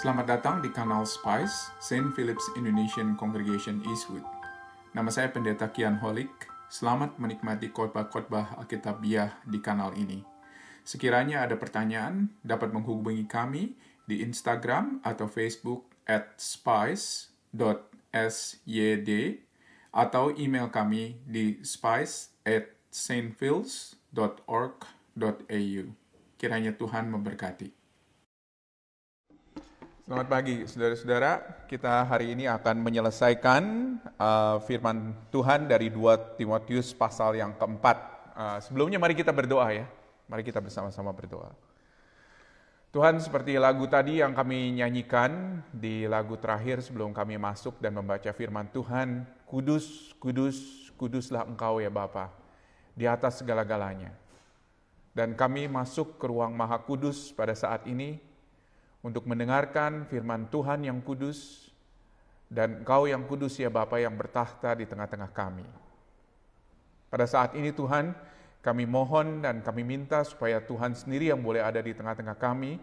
Selamat datang di kanal Spice, St. Philip's Indonesian Congregation Eastwood. Nama saya Pendeta Kian Holik. Selamat menikmati khotbah-khotbah Alkitabiah di kanal ini. Sekiranya ada pertanyaan, dapat menghubungi kami di Instagram atau Facebook @spice.syd atau email kami di spice@stphils.org.au. Kiranya Tuhan memberkati. Selamat pagi, saudara-saudara. Kita hari ini akan menyelesaikan firman Tuhan dari 2 Timotius pasal yang keempat. Sebelumnya mari kita berdoa ya. Mari kita bersama-sama berdoa. Tuhan, seperti lagu tadi yang kami nyanyikan di lagu terakhir sebelum kami masuk dan membaca firman Tuhan, kudus, kudus, kuduslah Engkau ya Bapa, di atas segala-galanya. Dan kami masuk ke ruang Maha Kudus pada saat ini, untuk mendengarkan firman Tuhan yang kudus, dan Engkau yang kudus ya Bapa yang bertahta di tengah-tengah kami. Pada saat ini Tuhan, kami mohon dan kami minta supaya Tuhan sendiri yang boleh ada di tengah-tengah kami,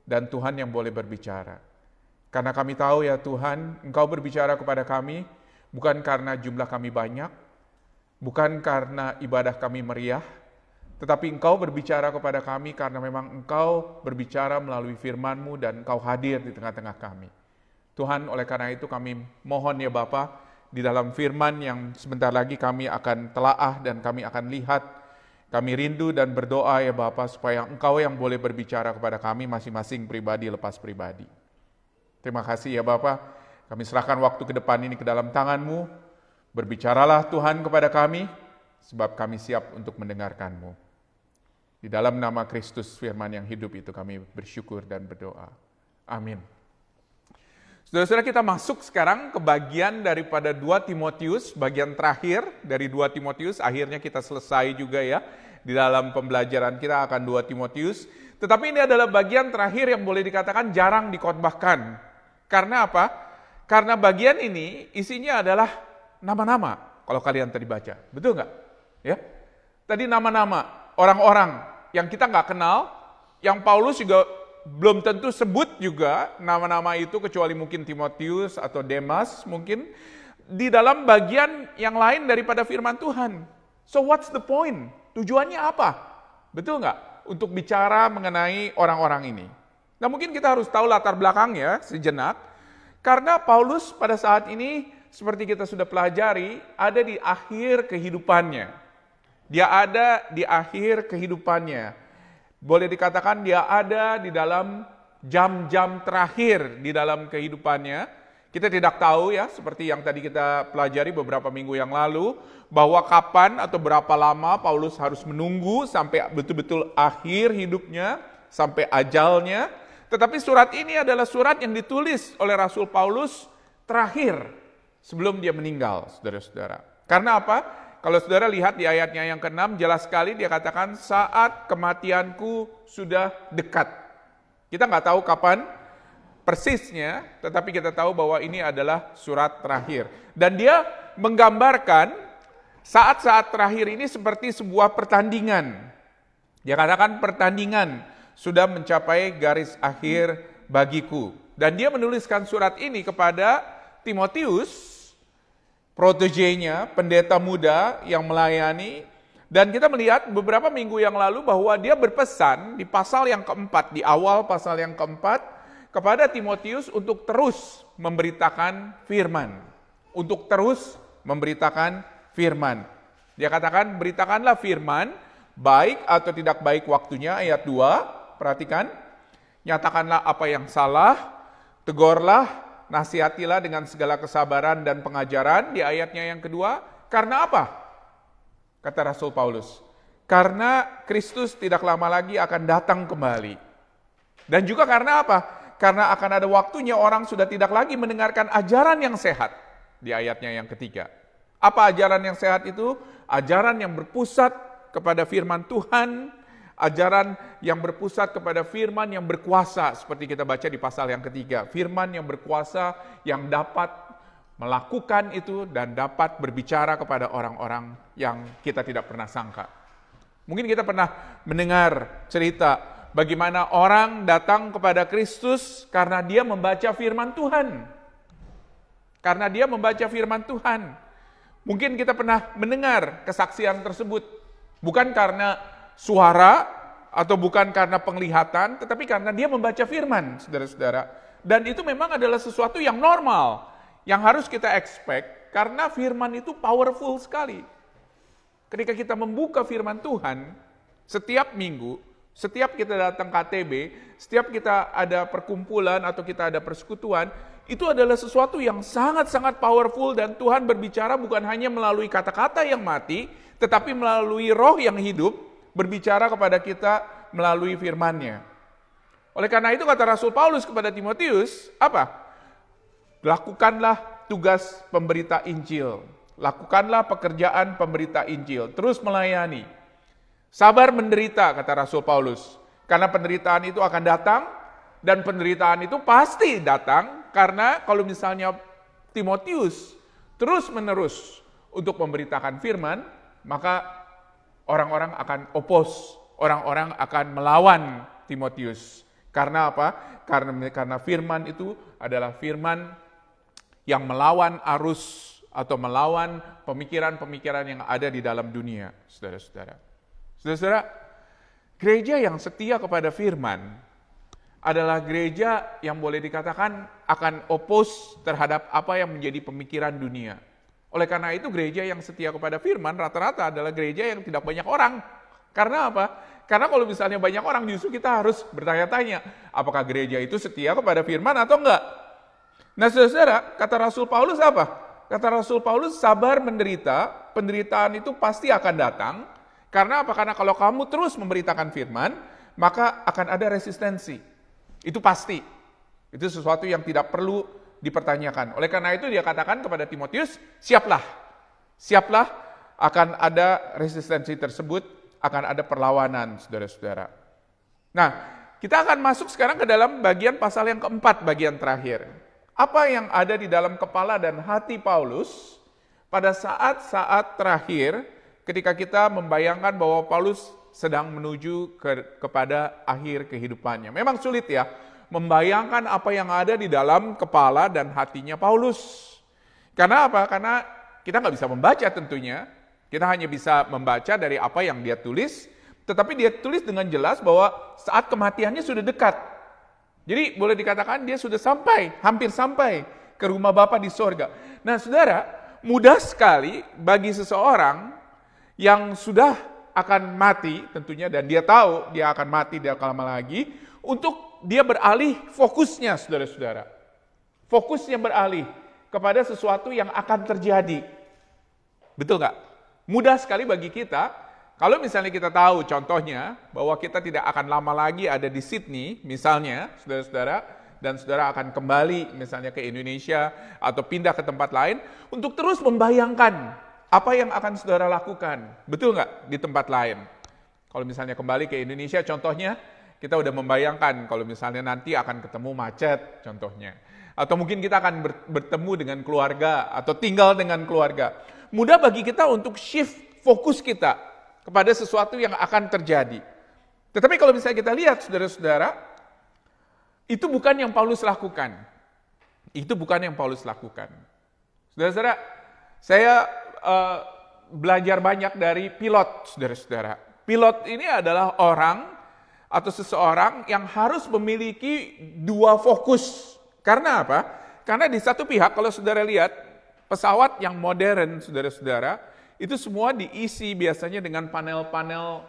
dan Tuhan yang boleh berbicara. Karena kami tahu ya Tuhan, Engkau berbicara kepada kami, bukan karena jumlah kami banyak, bukan karena ibadah kami meriah, tetapi Engkau berbicara kepada kami karena memang Engkau berbicara melalui firman-Mu dan Engkau hadir di tengah-tengah kami. Tuhan, oleh karena itu kami mohon ya Bapa, di dalam firman yang sebentar lagi kami akan telaah dan kami akan lihat, kami rindu dan berdoa ya Bapa supaya Engkau yang boleh berbicara kepada kami masing-masing pribadi lepas pribadi. Terima kasih ya Bapa, kami serahkan waktu ke depan ini ke dalam tangan-Mu. Berbicaralah Tuhan kepada kami, sebab kami siap untuk mendengarkan-Mu. Di dalam nama Kristus firman yang hidup itu kami bersyukur dan berdoa. Amin. Saudara-saudara, kita masuk sekarang ke bagian daripada 2 Timotius, bagian terakhir dari 2 Timotius. Akhirnya kita selesai juga ya, di dalam pembelajaran kita akan 2 Timotius. Tetapi ini adalah bagian terakhir yang boleh dikatakan jarang dikhotbahkan. Karena apa? Karena bagian ini isinya adalah nama-nama, kalau kalian tadi baca. Betul nggak? Ya. Tadi nama-nama orang-orang yang kita nggak kenal, yang Paulus juga belum tentu sebut juga nama-nama itu, kecuali mungkin Timotius atau Demas mungkin, di dalam bagian yang lain daripada firman Tuhan. So what's the point? Tujuannya apa? Betul nggak? Untuk bicara mengenai orang-orang ini. Nah mungkin kita harus tahu latar belakangnya sejenak, karena Paulus pada saat ini, seperti kita sudah pelajari, ada di akhir kehidupannya. Dia ada di akhir kehidupannya. Boleh dikatakan dia ada di dalam jam-jam terakhir di dalam kehidupannya. Kita tidak tahu ya, seperti yang tadi kita pelajari beberapa minggu yang lalu, bahwa kapan atau berapa lama Paulus harus menunggu sampai betul-betul akhir hidupnya, sampai ajalnya. Tetapi surat ini adalah surat yang ditulis oleh Rasul Paulus terakhir sebelum dia meninggal, saudara-saudara. Karena apa? Kalau saudara lihat di ayatnya yang ke-6, jelas sekali dia katakan, saat kematianku sudah dekat. Kita nggak tahu kapan persisnya, tetapi kita tahu bahwa ini adalah surat terakhir. Dan dia menggambarkan saat-saat terakhir ini seperti sebuah pertandingan. Dia katakan pertandingan sudah mencapai garis akhir bagiku. Dan dia menuliskan surat ini kepada Timotius, protege-nya, pendeta muda yang melayani. Dan kita melihat beberapa minggu yang lalu bahwa dia berpesan di pasal yang keempat, di awal pasal yang keempat, kepada Timotius untuk terus memberitakan firman. Untuk terus memberitakan firman. Dia katakan, beritakanlah firman, baik atau tidak baik waktunya, ayat 2, perhatikan. Nyatakanlah apa yang salah, tegurlah, nasihatilah dengan segala kesabaran dan pengajaran, di ayatnya yang kedua. Karena apa? Kata Rasul Paulus, karena Kristus tidak lama lagi akan datang kembali. Dan juga karena apa? Karena akan ada waktunya orang sudah tidak lagi mendengarkan ajaran yang sehat, di ayatnya yang ketiga. Apa ajaran yang sehat itu? Ajaran yang berpusat kepada firman Tuhan, ajaran yang berpusat kepada firman yang berkuasa, seperti kita baca di pasal yang ketiga. Firman yang berkuasa yang dapat melakukan itu dan dapat berbicara kepada orang-orang yang kita tidak pernah sangka. Mungkin kita pernah mendengar cerita bagaimana orang datang kepada Kristus karena dia membaca firman Tuhan. Karena dia membaca firman Tuhan. Mungkin kita pernah mendengar kesaksian tersebut. Bukan karena suara atau bukan karena penglihatan, tetapi karena dia membaca firman, saudara-saudara. Dan itu memang adalah sesuatu yang normal, yang harus kita expect, karena firman itu powerful sekali. Ketika kita membuka firman Tuhan, setiap minggu, setiap kita datang KTB, setiap kita ada perkumpulan atau kita ada persekutuan, itu adalah sesuatu yang sangat-sangat powerful dan Tuhan berbicara bukan hanya melalui kata-kata yang mati, tetapi melalui roh yang hidup, berbicara kepada kita melalui firman-Nya. Oleh karena itu kata Rasul Paulus kepada Timotius, apa? Lakukanlah tugas pemberita Injil. Lakukanlah pekerjaan pemberita Injil. Terus melayani. Sabar menderita, kata Rasul Paulus. Karena penderitaan itu akan datang, dan penderitaan itu pasti datang, karena kalau misalnya Timotius terus-menerus untuk memberitakan firman, maka orang-orang akan oppose, orang-orang akan melawan Timotius. Karena apa? Karena firman itu adalah firman yang melawan arus atau melawan pemikiran-pemikiran yang ada di dalam dunia, saudara-saudara. Saudara-saudara, gereja yang setia kepada firman adalah gereja yang boleh dikatakan akan oppose terhadap apa yang menjadi pemikiran dunia. Oleh karena itu gereja yang setia kepada firman rata-rata adalah gereja yang tidak banyak orang. Karena apa? Karena kalau misalnya banyak orang justru kita harus bertanya-tanya, apakah gereja itu setia kepada firman atau enggak? Nah saudara-saudara, kata Rasul Paulus apa? Kata Rasul Paulus, sabar menderita, penderitaan itu pasti akan datang. Karena apa? Karena kalau kamu terus memberitakan firman, maka akan ada resistensi. Itu pasti. Itu sesuatu yang tidak perlu dipertanyakan. Oleh karena itu dia katakan kepada Timotius, siaplah. Siaplah, akan ada resistensi tersebut, akan ada perlawanan, saudara-saudara. Nah, kita akan masuk sekarang ke dalam bagian pasal yang keempat, bagian terakhir. Apa yang ada di dalam kepala dan hati Paulus pada saat-saat terakhir ketika kita membayangkan bahwa Paulus sedang menuju kepada akhir kehidupannya. Memang sulit ya, membayangkan apa yang ada di dalam kepala dan hatinya Paulus. Karena apa? Karena kita nggak bisa membaca tentunya. Kita hanya bisa membaca dari apa yang dia tulis, tetapi dia tulis dengan jelas bahwa saat kematiannya sudah dekat. Jadi boleh dikatakan dia sudah sampai, hampir sampai ke rumah Bapa di sorga. Nah saudara, mudah sekali bagi seseorang yang sudah akan mati tentunya, dan dia tahu dia akan mati, dia akan lama lagi, untuk dia beralih fokusnya, saudara-saudara. Fokusnya beralih kepada sesuatu yang akan terjadi. Betul nggak? Mudah sekali bagi kita, kalau misalnya kita tahu contohnya, bahwa kita tidak akan lama lagi ada di Sydney, misalnya, saudara-saudara, dan saudara akan kembali misalnya ke Indonesia, atau pindah ke tempat lain, untuk terus membayangkan apa yang akan saudara lakukan? Betul nggak di tempat lain? Kalau misalnya kembali ke Indonesia, contohnya kita udah membayangkan kalau misalnya nanti akan ketemu macet, contohnya. Atau mungkin kita akan bertemu dengan keluarga atau tinggal dengan keluarga. Mudah bagi kita untuk shift fokus kita kepada sesuatu yang akan terjadi. Tetapi kalau misalnya kita lihat, saudara-saudara, itu bukan yang Paulus lakukan. Itu bukan yang Paulus lakukan. Saudara-saudara, saya belajar banyak dari pilot, saudara-saudara. Pilot ini adalah orang atau seseorang yang harus memiliki dua fokus. Karena apa? Karena di satu pihak, kalau saudara lihat, pesawat yang modern, saudara-saudara, itu semua diisi biasanya dengan panel-panel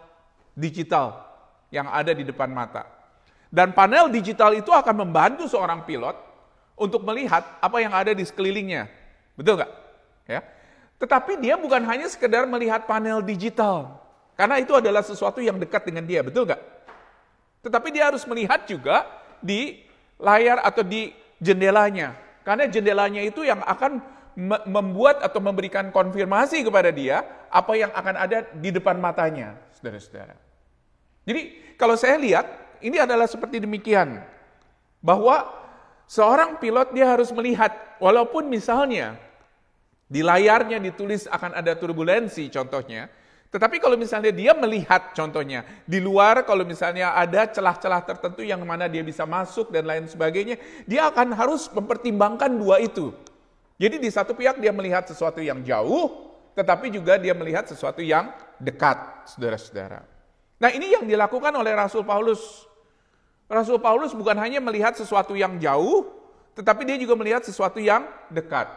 digital yang ada di depan mata. Dan panel digital itu akan membantu seorang pilot untuk melihat apa yang ada di sekelilingnya. Betul nggak? Ya. Tetapi dia bukan hanya sekedar melihat panel digital, karena itu adalah sesuatu yang dekat dengan dia, betul nggak? Tetapi dia harus melihat juga di layar atau di jendelanya, karena jendelanya itu yang akan membuat atau memberikan konfirmasi kepada dia apa yang akan ada di depan matanya, saudara-saudara. Jadi kalau saya lihat, ini adalah seperti demikian, bahwa seorang pilot dia harus melihat, walaupun misalnya di layarnya ditulis akan ada turbulensi contohnya, Tetapi kalau misalnya dia melihat contohnya, di luar kalau misalnya ada celah-celah tertentu yang mana dia bisa masuk dan lain sebagainya, dia akan harus mempertimbangkan dua itu. Jadi di satu pihak dia melihat sesuatu yang jauh, tetapi juga dia melihat sesuatu yang dekat, saudara-saudara. Nah, ini yang dilakukan oleh Rasul Paulus. Rasul Paulus bukan hanya melihat sesuatu yang jauh, tetapi dia juga melihat sesuatu yang dekat.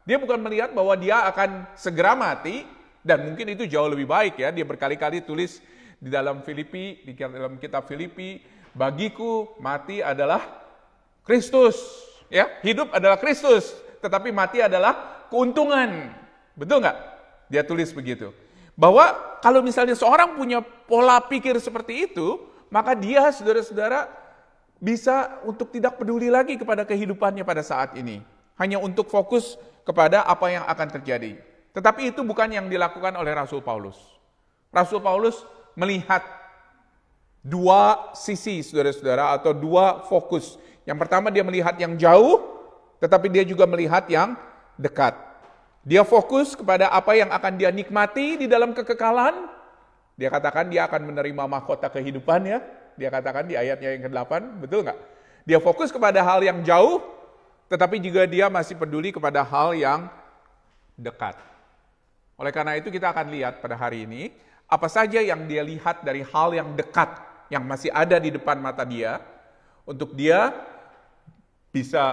Dia bukan melihat bahwa dia akan segera mati, dan mungkin itu jauh lebih baik ya. Dia berkali-kali tulis di dalam dalam kitab Filipi, bagiku mati adalah Kristus, ya. Hidup adalah Kristus, tetapi mati adalah keuntungan. Betul nggak? Dia tulis begitu. Bahwa kalau misalnya seorang punya pola pikir seperti itu, maka dia, saudara-saudara, bisa untuk tidak peduli lagi kepada kehidupannya pada saat ini. Hanya untuk fokus kepada apa yang akan terjadi. Tetapi itu bukan yang dilakukan oleh Rasul Paulus. Rasul Paulus melihat dua sisi, saudara-saudara, atau dua fokus. Yang pertama dia melihat yang jauh, tetapi dia juga melihat yang dekat. Dia fokus kepada apa yang akan dia nikmati di dalam kekekalan. Dia katakan dia akan menerima mahkota kehidupan ya. Dia katakan di ayatnya yang ke-8, betul nggak? Dia fokus kepada hal yang jauh, tetapi juga dia masih peduli kepada hal yang dekat. Oleh karena itu kita akan lihat pada hari ini, apa saja yang dia lihat dari hal yang dekat, yang masih ada di depan mata dia, untuk dia bisa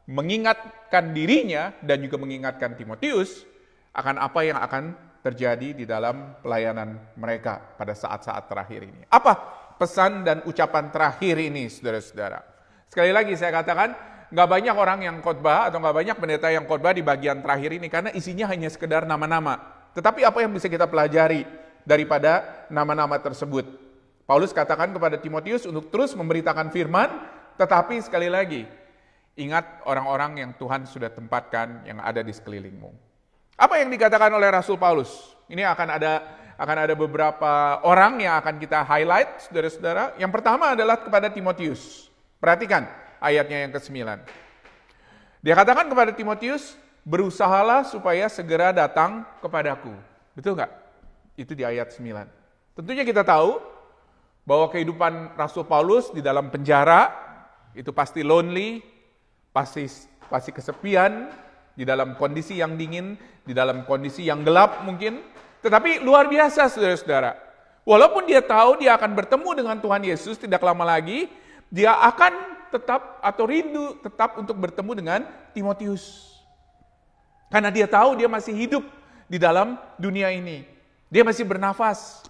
mengingatkan dirinya dan juga mengingatkan Timotius akan apa yang akan terjadi di dalam pelayanan mereka pada saat-saat terakhir ini. Apa pesan dan ucapan terakhir ini, saudara-saudara? Sekali lagi saya katakan, nggak banyak orang yang khotbah atau nggak banyak pendeta yang khotbah di bagian terakhir ini karena isinya hanya sekedar nama-nama. Tetapi apa yang bisa kita pelajari daripada nama-nama tersebut? Paulus katakan kepada Timotius untuk terus memberitakan firman, tetapi sekali lagi, ingat orang-orang yang Tuhan sudah tempatkan yang ada di sekelilingmu. Apa yang dikatakan oleh Rasul Paulus? Ini akan ada beberapa orang yang akan kita highlight, saudara-saudara. Yang pertama adalah kepada Timotius. Perhatikan ayatnya yang ke-9. Dia katakan kepada Timotius, berusahalah supaya segera datang kepadaku. Betul nggak? Itu di ayat 9. Tentunya kita tahu bahwa kehidupan Rasul Paulus di dalam penjara itu pasti lonely, pasti kesepian, di dalam kondisi yang dingin, di dalam kondisi yang gelap mungkin. Tetapi luar biasa, saudara-saudara. Walaupun dia tahu dia akan bertemu dengan Tuhan Yesus tidak lama lagi, dia akan tetap atau rindu tetap untuk bertemu dengan Timotius. Karena dia tahu dia masih hidup di dalam dunia ini. Dia masih bernafas.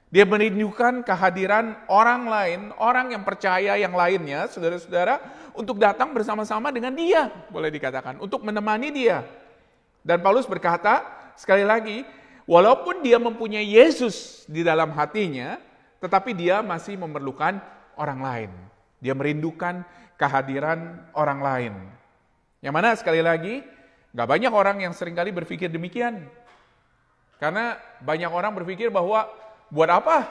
Dia merindukan kehadiran orang lain, orang yang percaya yang lainnya, saudara-saudara, untuk datang bersama-sama dengan dia, boleh dikatakan, untuk menemani dia. Dan Paulus berkata, sekali lagi, walaupun dia mempunyai Yesus di dalam hatinya, tetapi dia masih memerlukan orang lain. Dia merindukan kehadiran orang lain. Yang mana sekali lagi, gak banyak orang yang seringkali berpikir demikian. Karena banyak orang berpikir bahwa, buat apa?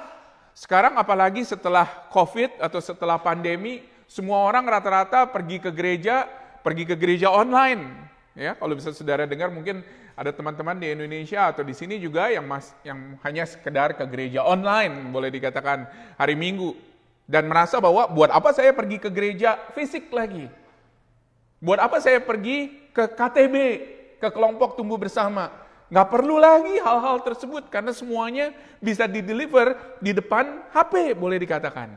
Sekarang apalagi setelah COVID atau setelah pandemi, semua orang rata-rata pergi ke gereja online. Ya, kalau bisa saudara dengar mungkin ada teman-teman di Indonesia atau di sini juga yang hanya sekedar ke gereja online, boleh dikatakan hari Minggu. Dan merasa bahwa buat apa saya pergi ke gereja fisik lagi? Buat apa saya pergi ke KTB, ke kelompok tumbuh bersama? Nggak perlu lagi hal-hal tersebut karena semuanya bisa di-deliver di depan HP, boleh dikatakan.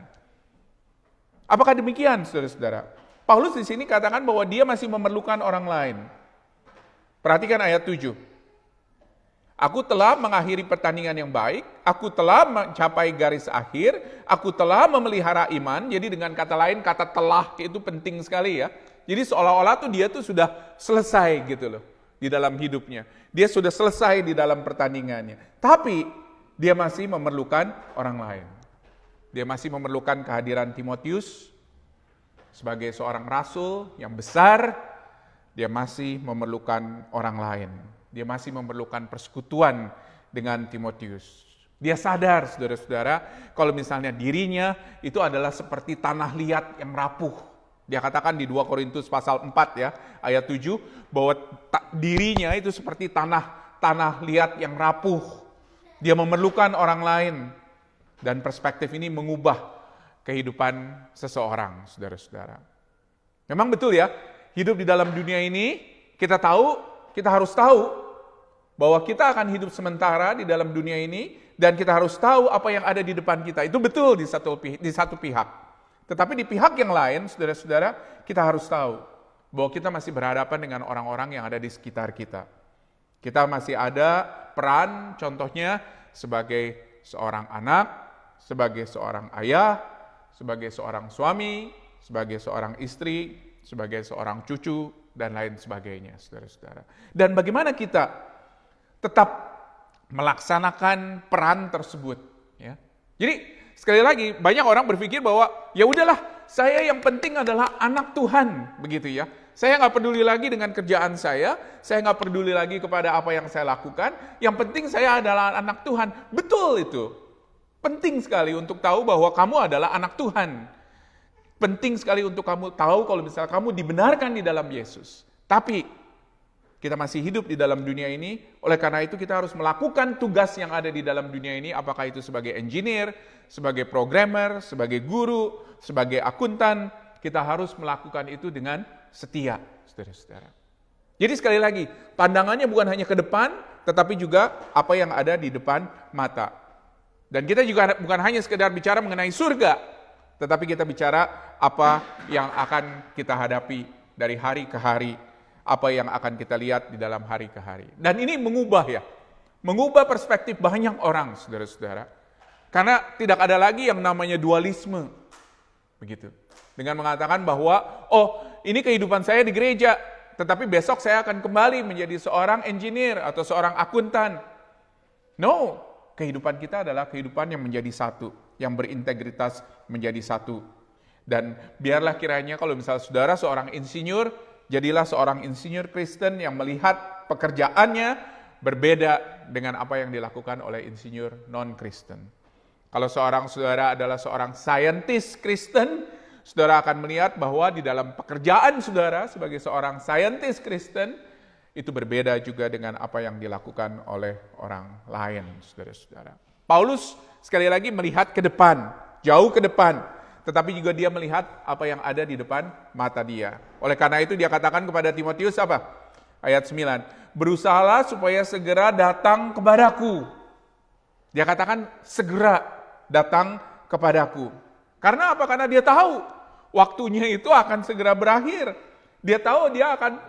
Apakah demikian, saudara-saudara? Paulus di sini katakan bahwa dia masih memerlukan orang lain. Perhatikan ayat 7. Aku telah mengakhiri pertandingan yang baik, aku telah mencapai garis akhir, aku telah memelihara iman. Jadi dengan kata lain, kata telah itu penting sekali ya. Jadi seolah-olah tuh dia tuh sudah selesai gitu loh di dalam hidupnya. Dia sudah selesai di dalam pertandingannya. Tapi dia masih memerlukan orang lain. Dia masih memerlukan kehadiran Timotius sebagai seorang rasul yang besar. Dia masih memerlukan orang lain. Dia masih memerlukan persekutuan dengan Timotius. Dia sadar, saudara-saudara, kalau misalnya dirinya itu adalah seperti tanah liat yang rapuh. Dia katakan di 2 Korintus pasal 4 ya, ayat 7, bahwa dirinya itu seperti tanah liat yang rapuh. Dia memerlukan orang lain. Dan perspektif ini mengubah kehidupan seseorang, saudara-saudara. Memang betul ya, hidup di dalam dunia ini, kita harus tahu bahwa kita akan hidup sementara di dalam dunia ini, dan kita harus tahu apa yang ada di depan kita. Itu betul di satu pihak. Tetapi di pihak yang lain, saudara-saudara, kita harus tahu bahwa kita masih berhadapan dengan orang-orang yang ada di sekitar kita. Kita masih ada peran, contohnya sebagai seorang anak, sebagai seorang ayah, sebagai seorang suami, sebagai seorang istri, sebagai seorang cucu, dan lain sebagainya, saudara-saudara. Dan bagaimana kita tetap melaksanakan peran tersebut, ya. Jadi sekali lagi banyak orang berpikir bahwa ya udahlah, saya yang penting adalah anak Tuhan, begitu ya. Saya nggak peduli lagi dengan kerjaan saya nggak peduli lagi kepada apa yang saya lakukan. Yang penting saya adalah anak Tuhan. Betul itu. Penting sekali untuk tahu bahwa kamu adalah anak Tuhan. Penting sekali untuk kamu tahu kalau misalnya kamu dibenarkan di dalam Yesus. Tapi kita masih hidup di dalam dunia ini, oleh karena itu kita harus melakukan tugas yang ada di dalam dunia ini, apakah itu sebagai engineer, sebagai programmer, sebagai guru, sebagai akuntan, kita harus melakukan itu dengan setia, saudara-saudara. Jadi sekali lagi, pandangannya bukan hanya ke depan, tetapi juga apa yang ada di depan mata. Dan kita juga bukan hanya sekedar bicara mengenai surga, tetapi kita bicara apa yang akan kita hadapi dari hari ke hari, apa yang akan kita lihat di dalam hari ke hari. Dan ini mengubah perspektif banyak orang, saudara-saudara. Karena tidak ada lagi yang namanya dualisme. Begitu. Dengan mengatakan bahwa, ini kehidupan saya di gereja, tetapi besok saya akan kembali menjadi seorang engineer atau seorang akuntan. No, kehidupan kita adalah kehidupan yang menjadi satu, yang berintegritas menjadi satu. Dan biarlah kiranya kalau misalnya saudara seorang insinyur, jadilah seorang insinyur Kristen yang melihat pekerjaannya berbeda dengan apa yang dilakukan oleh insinyur non-Kristen. Kalau seorang saudara adalah seorang saintis Kristen, saudara akan melihat bahwa di dalam pekerjaan saudara sebagai seorang saintis Kristen, itu berbeda juga dengan apa yang dilakukan oleh orang lain, saudara-saudara. Paulus sekali lagi melihat ke depan, jauh ke depan. Tetapi juga dia melihat apa yang ada di depan mata dia. Oleh karena itu dia katakan kepada Timotius apa? Ayat 9. Berusahalah supaya segera datang kepadaku. Dia katakan segera datang kepadaku. Karena apa? Karena dia tahu waktunya itu akan segera berakhir. Dia tahu dia akan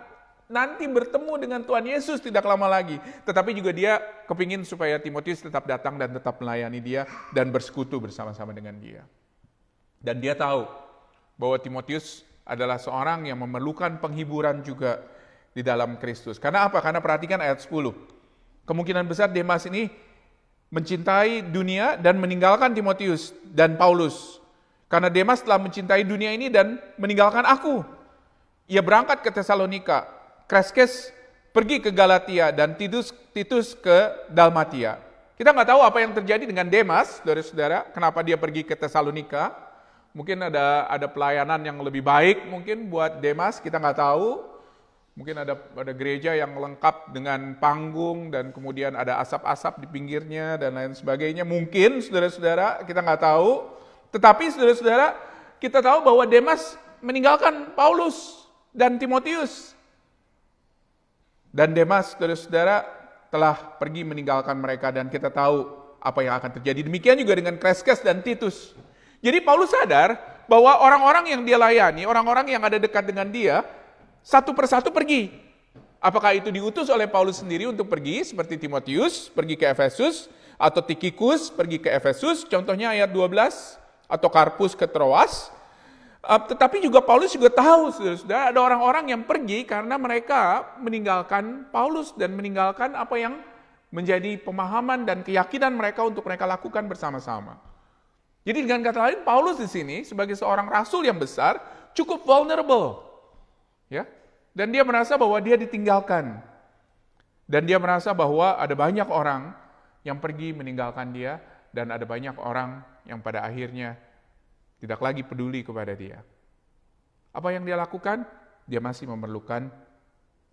nanti bertemu dengan Tuhan Yesus tidak lama lagi. Tetapi juga dia kepingin supaya Timotius tetap datang dan tetap melayani dia dan bersekutu bersama-sama dengan dia. Dan dia tahu bahwa Timotius adalah seorang yang memerlukan penghiburan juga di dalam Kristus. Karena apa? Karena perhatikan ayat 10. Kemungkinan besar Demas ini mencintai dunia dan meninggalkan Timotius dan Paulus. Karena Demas telah mencintai dunia ini dan meninggalkan aku. Ia berangkat ke Tesalonika, Kreskes pergi ke Galatia, dan Titus ke Dalmatia. Kita nggak tahu apa yang terjadi dengan Demas, saudara-saudara, kenapa dia pergi ke Tesalonika. Mungkin ada pelayanan yang lebih baik mungkin buat Demas, kita nggak tahu. Mungkin ada gereja yang lengkap dengan panggung dan kemudian ada asap-asap di pinggirnya dan lain sebagainya. Mungkin saudara-saudara, kita nggak tahu. Tetapi saudara-saudara, kita tahu bahwa Demas meninggalkan Paulus dan Timotius. Dan Demas, saudara-saudara, telah pergi meninggalkan mereka dan kita tahu apa yang akan terjadi. Demikian juga dengan Kreskes dan Titus. Jadi Paulus sadar bahwa orang-orang yang dia layani, orang-orang yang ada dekat dengan dia, satu persatu pergi. Apakah itu diutus oleh Paulus sendiri untuk pergi, seperti Timotius pergi ke Efesus, atau Tikhikus pergi ke Efesus, contohnya ayat 12, atau Karpus ke Troas. Tetapi juga Paulus juga tahu, saudara-saudara, ada orang-orang yang pergi karena mereka meninggalkan Paulus dan meninggalkan apa yang menjadi pemahaman dan keyakinan mereka untuk mereka lakukan bersama-sama. Jadi dengan kata lain, Paulus di sini sebagai seorang rasul yang besar cukup vulnerable, ya. Dan dia merasa bahwa dia ditinggalkan, dan dia merasa bahwa ada banyak orang yang pergi meninggalkan dia, dan ada banyak orang yang pada akhirnya tidak lagi peduli kepada dia. Apa yang dia lakukan? Dia masih memerlukan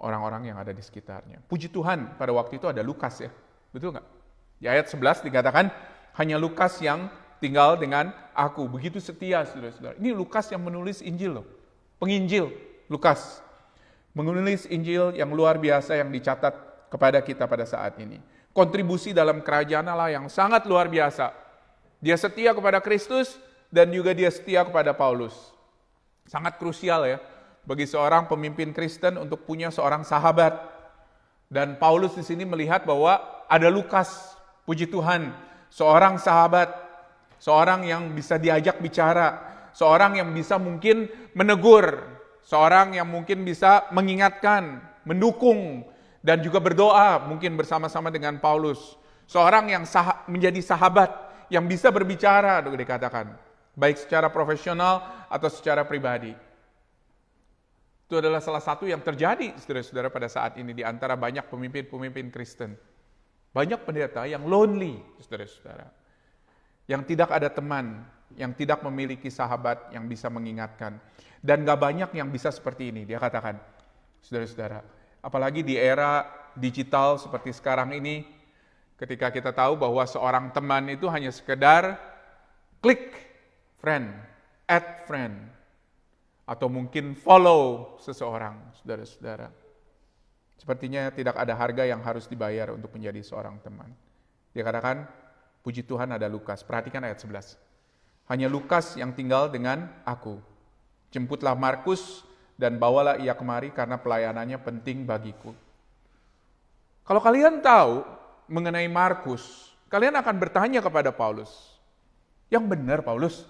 orang-orang yang ada di sekitarnya. Puji Tuhan, pada waktu itu ada Lukas, ya, betul nggak? Di ayat 11 dikatakan, hanya Lukas yang tinggal dengan aku. Begitu setia, saudara-saudara. Ini Lukas yang menulis Injil loh. Penginjil, Lukas. Menulis Injil yang luar biasa yang dicatat kepada kita pada saat ini. Kontribusi dalam kerajaan Allah yang sangat luar biasa. Dia setia kepada Kristus dan juga dia setia kepada Paulus. Sangat krusial ya bagi seorang pemimpin Kristen untuk punya seorang sahabat. Dan Paulus di sini melihat bahwa ada Lukas, puji Tuhan, seorang sahabat, seorang yang bisa diajak bicara, seorang yang bisa mungkin menegur, seorang yang mungkin bisa mengingatkan, mendukung, dan juga berdoa mungkin bersama-sama dengan Paulus. Seorang yang menjadi sahabat, yang bisa berbicara, dikatakan, baik secara profesional atau secara pribadi. Itu adalah salah satu yang terjadi, saudara-saudara, pada saat ini di antara banyak pemimpin-pemimpin Kristen. Banyak pendeta yang lonely, saudara-saudara. Yang tidak ada teman, yang tidak memiliki sahabat yang bisa mengingatkan. Dan gak banyak yang bisa seperti ini, dia katakan, saudara-saudara. Apalagi di era digital seperti sekarang ini, ketika kita tahu bahwa seorang teman itu hanya sekedar klik friend, add friend, atau mungkin follow seseorang, saudara-saudara. Sepertinya tidak ada harga yang harus dibayar untuk menjadi seorang teman. Dia katakan, puji Tuhan ada Lukas. Perhatikan ayat 11. Hanya Lukas yang tinggal dengan aku. Jemputlah Markus dan bawalah ia kemari karena pelayanannya penting bagiku. Kalau kalian tahu mengenai Markus, kalian akan bertanya kepada Paulus, yang benar Paulus?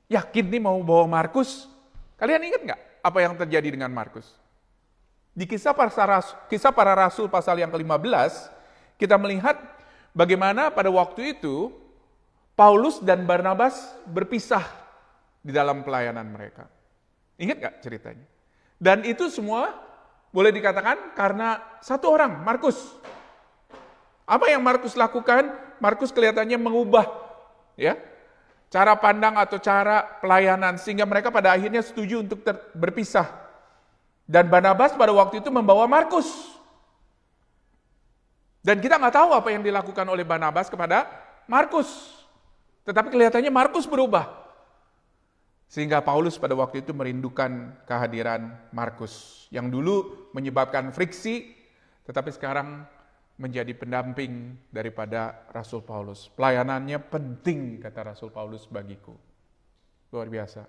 Yakin nih mau bawa Markus? Kalian ingat nggak apa yang terjadi dengan Markus? Di kisah para rasul pasal yang ke-15, kita melihat bagaimana pada waktu itu Paulus dan Barnabas berpisah di dalam pelayanan mereka. Ingat nggak ceritanya? Dan itu semua boleh dikatakan karena satu orang, Markus. Apa yang Markus lakukan? Markus kelihatannya mengubah ya cara pandang atau cara pelayanan, sehingga mereka pada akhirnya setuju untuk berpisah. Dan Barnabas pada waktu itu membawa Markus. Dan kita nggak tahu apa yang dilakukan oleh Barnabas kepada Markus. Tetapi kelihatannya Markus berubah. Sehingga Paulus pada waktu itu merindukan kehadiran Markus. Yang dulu menyebabkan friksi, tetapi sekarang menjadi pendamping daripada Rasul Paulus. Pelayanannya penting, kata Rasul Paulus, bagiku. Luar biasa.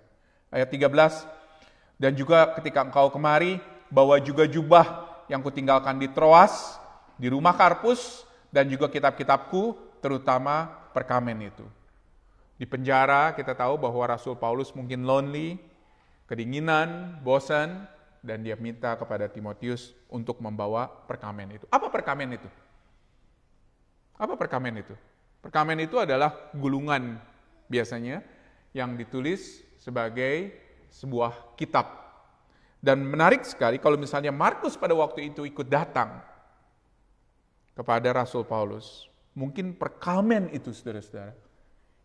Ayat 13, dan juga ketika engkau kemari, bawa juga jubah yang kutinggalkan di Troas, di rumah Karpus, dan juga kitab-kitabku, terutama perkamen itu. Di penjara kita tahu bahwa Rasul Paulus mungkin lonely, kedinginan, bosan, dan dia minta kepada Timotius untuk membawa perkamen itu. Apa perkamen itu? Apa perkamen itu? Perkamen itu adalah gulungan biasanya yang ditulis sebagai sebuah kitab. Dan menarik sekali kalau misalnya Markus pada waktu itu ikut datang kepada Rasul Paulus. Mungkin perkamen itu, saudara-saudara,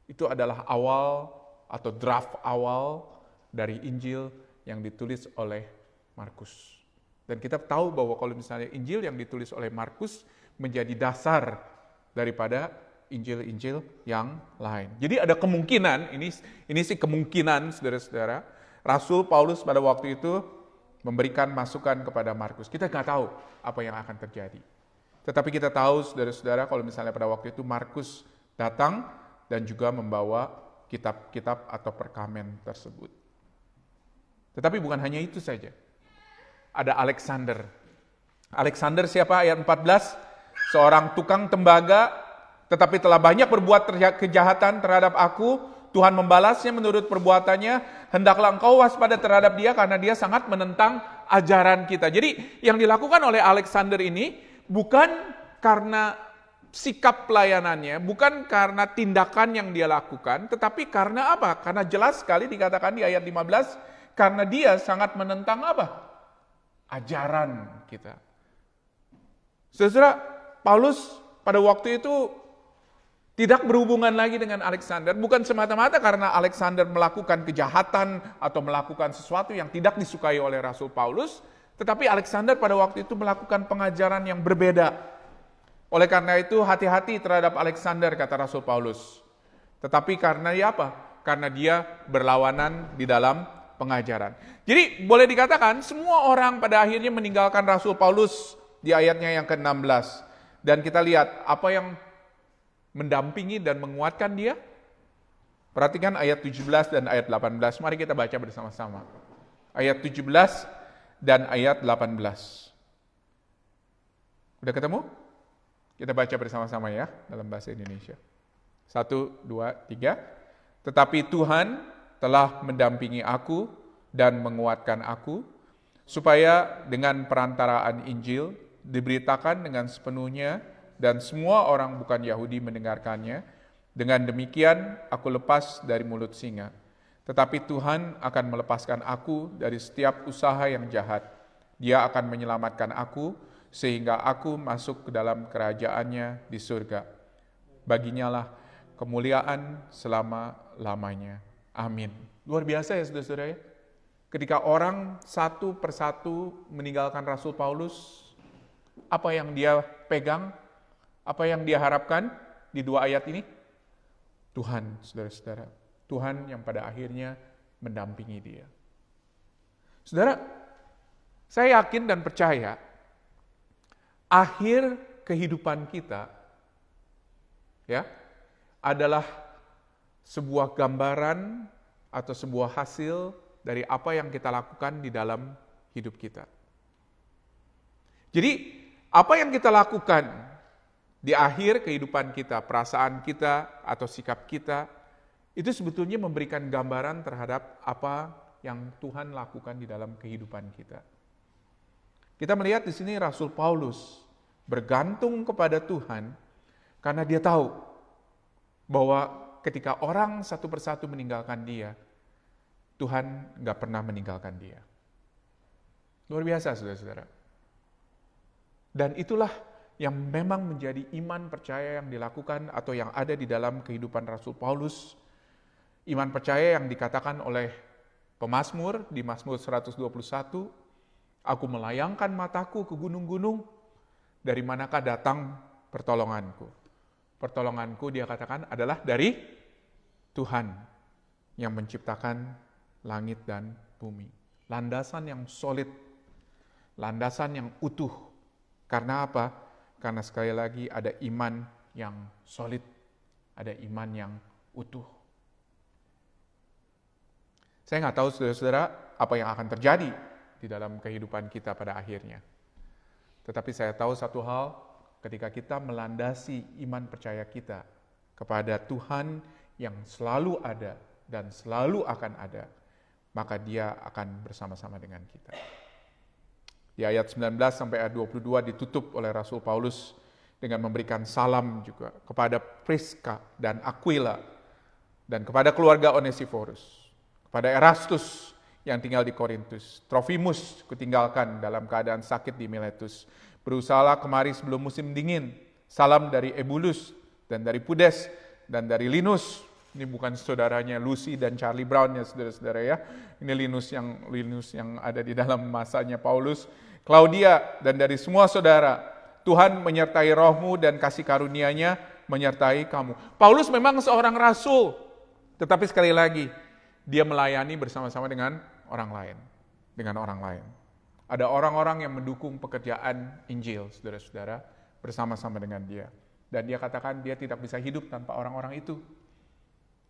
itu adalah awal atau draft awal dari Injil yang ditulis oleh Markus. Dan kita tahu bahwa kalau misalnya Injil yang ditulis oleh Markus menjadi dasar daripada Injil-Injil yang lain. Jadi ada kemungkinan, ini sih kemungkinan, saudara-saudara, Rasul Paulus pada waktu itu memberikan masukan kepada Markus. Kita nggak tahu apa yang akan terjadi. Tetapi kita tahu, saudara-saudara, kalau misalnya pada waktu itu Markus datang dan juga membawa kitab-kitab atau perkamen tersebut. Tetapi bukan hanya itu saja. Ada Alexander. Alexander siapa? Ayat 14. Seorang tukang tembaga, tetapi telah banyak berbuat kejahatan terhadap aku. Tuhan membalasnya menurut perbuatannya. Hendaklah engkau waspada terhadap dia karena dia sangat menentang ajaran kita. Jadi yang dilakukan oleh Alexander ini bukan karena sikap pelayanannya, bukan karena tindakan yang dia lakukan, tetapi karena apa? Karena jelas sekali dikatakan di ayat 15, karena dia sangat menentang apa? Ajaran kita. Saudara, Paulus pada waktu itu tidak berhubungan lagi dengan Alexander, bukan semata-mata karena Alexander melakukan kejahatan atau melakukan sesuatu yang tidak disukai oleh Rasul Paulus, tetapi Alexander pada waktu itu melakukan pengajaran yang berbeda. Oleh karena itu hati-hati terhadap Alexander, kata Rasul Paulus. Tetapi karena dia apa? Karena dia berlawanan di dalam pengajaran. Jadi boleh dikatakan semua orang pada akhirnya meninggalkan Rasul Paulus di ayatnya yang ke-16. Dan kita lihat apa yang mendampingi dan menguatkan dia. Perhatikan ayat 17 dan ayat 18. Mari kita baca bersama-sama. Ayat 17 dan ayat 18. Udah ketemu? Kita baca bersama-sama ya dalam bahasa Indonesia. 1, 2, 3. Tetapi Tuhan telah mendampingi aku dan menguatkan aku, supaya dengan perantaraan Injil diberitakan dengan sepenuhnya dan semua orang bukan Yahudi mendengarkannya. Dengan demikian aku lepas dari mulut singa. Tetapi Tuhan akan melepaskan aku dari setiap usaha yang jahat. Dia akan menyelamatkan aku sehingga aku masuk ke dalam kerajaannya di surga. Baginya lah kemuliaan selama-lamanya. Amin. Luar biasa ya saudara-saudara ya. Ketika orang satu persatu meninggalkan Rasul Paulus, apa yang dia pegang, apa yang dia harapkan di 2 ayat ini? Tuhan, saudara-saudara. Tuhan yang pada akhirnya mendampingi dia. Saudara, saya yakin dan percaya, akhir kehidupan kita ya adalah sebuah gambaran atau sebuah hasil dari apa yang kita lakukan di dalam hidup kita. Jadi, apa yang kita lakukan di akhir kehidupan kita, perasaan kita atau sikap kita, itu sebetulnya memberikan gambaran terhadap apa yang Tuhan lakukan di dalam kehidupan kita. Kita melihat di sini Rasul Paulus bergantung kepada Tuhan karena dia tahu bahwa ketika orang satu persatu meninggalkan dia, Tuhan gak pernah meninggalkan dia. Luar biasa saudara-saudara. Dan itulah yang memang menjadi iman percaya yang dilakukan atau yang ada di dalam kehidupan Rasul Paulus. Iman percaya yang dikatakan oleh pemazmur di Mazmur 121, aku melayangkan mataku ke gunung-gunung, dari manakah datang pertolonganku? Pertolonganku dia katakan adalah dari Tuhan yang menciptakan langit dan bumi. Landasan yang solid, landasan yang utuh. Karena apa? Karena sekali lagi ada iman yang solid, ada iman yang utuh. Saya nggak tahu saudara-saudara apa yang akan terjadi di dalam kehidupan kita pada akhirnya. Tetapi saya tahu satu hal, ketika kita melandasi iman percaya kita kepada Tuhan yang selalu ada dan selalu akan ada, maka Dia akan bersama-sama dengan kita. Di ayat 19 sampai ayat 22 ditutup oleh Rasul Paulus dengan memberikan salam juga kepada Priska dan Aquila dan kepada keluarga Onesiphorus, kepada Erastus yang tinggal di Korintus. Trofimus kutinggalkan dalam keadaan sakit di Miletus. Berusahalah kemari sebelum musim dingin. Salam dari Ebulus dan dari Pudes dan dari Linus. Ini bukan saudaranya Lucy dan Charlie Brown ya saudara-saudara ya. Ini Linus yang ada di dalam masanya Paulus. Claudia dan dari semua saudara, Tuhan menyertai rohmu dan kasih karunia-Nya menyertai kamu. Paulus memang seorang rasul, tetapi sekali lagi, dia melayani bersama-sama dengan orang lain. Ada orang-orang yang mendukung pekerjaan Injil, saudara-saudara, bersama-sama dengan dia. Dan dia katakan dia tidak bisa hidup tanpa orang-orang itu.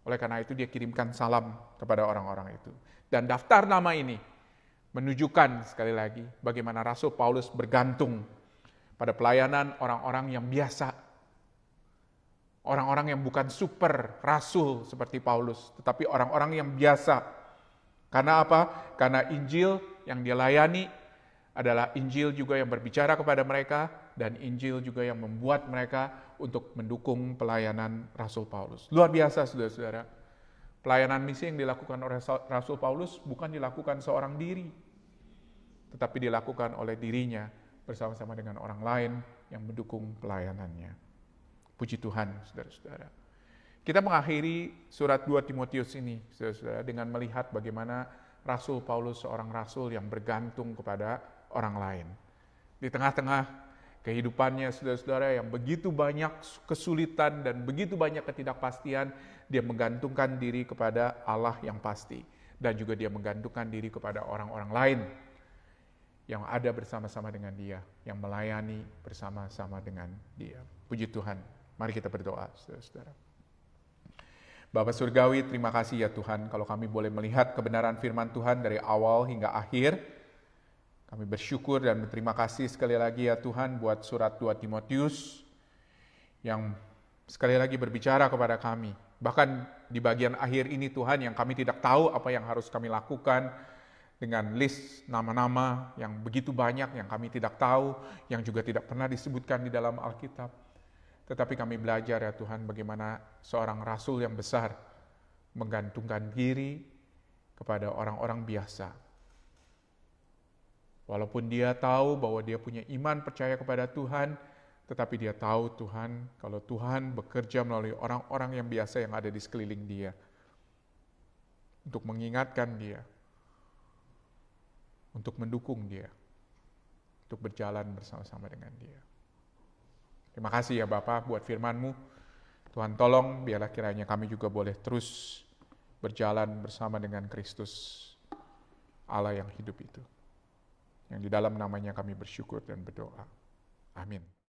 Oleh karena itu dia kirimkan salam kepada orang-orang itu. Dan daftar nama ini menunjukkan sekali lagi bagaimana Rasul Paulus bergantung pada pelayanan orang-orang yang biasa. Orang-orang yang bukan super rasul seperti Paulus, tetapi orang-orang yang biasa. Karena apa? Karena Injil yang dia layani adalah Injil juga yang berbicara kepada mereka dan Injil juga yang membuat mereka untuk mendukung pelayanan Rasul Paulus. Luar biasa saudara-saudara. Pelayanan misi yang dilakukan oleh Rasul Paulus bukan dilakukan seorang diri, tetapi dilakukan oleh dirinya bersama-sama dengan orang lain yang mendukung pelayanannya. Puji Tuhan, saudara-saudara. Kita mengakhiri surat 2 Timotius ini, saudara-saudara, dengan melihat bagaimana Rasul Paulus seorang rasul yang bergantung kepada orang lain. Di tengah-tengah kehidupannya saudara-saudara yang begitu banyak kesulitan dan begitu banyak ketidakpastian, dia menggantungkan diri kepada Allah yang pasti. Dan juga dia menggantungkan diri kepada orang-orang lain yang ada bersama-sama dengan dia, yang melayani bersama-sama dengan dia. Puji Tuhan. Mari kita berdoa, saudara-saudara. Bapa Surgawi, terima kasih ya Tuhan, kalau kami boleh melihat kebenaran firman Tuhan dari awal hingga akhir. Kami bersyukur dan berterima kasih sekali lagi ya Tuhan buat surat 2 Timotius yang sekali lagi berbicara kepada kami. Bahkan di bagian akhir ini Tuhan, yang kami tidak tahu apa yang harus kami lakukan, dengan list nama-nama yang begitu banyak yang kami tidak tahu, yang juga tidak pernah disebutkan di dalam Alkitab. Tetapi kami belajar ya Tuhan bagaimana seorang rasul yang besar menggantungkan diri kepada orang-orang biasa. Walaupun dia tahu bahwa dia punya iman percaya kepada Tuhan, tetapi dia tahu Tuhan, kalau Tuhan bekerja melalui orang-orang yang biasa yang ada di sekeliling dia, untuk mengingatkan dia, untuk mendukung dia, untuk berjalan bersama-sama dengan dia. Terima kasih ya Bapa buat firman-Mu. Tuhan tolong biarlah kiranya kami juga boleh terus berjalan bersama dengan Kristus, Allah yang hidup itu. Yang di dalam namanya kami bersyukur dan berdoa. Amin.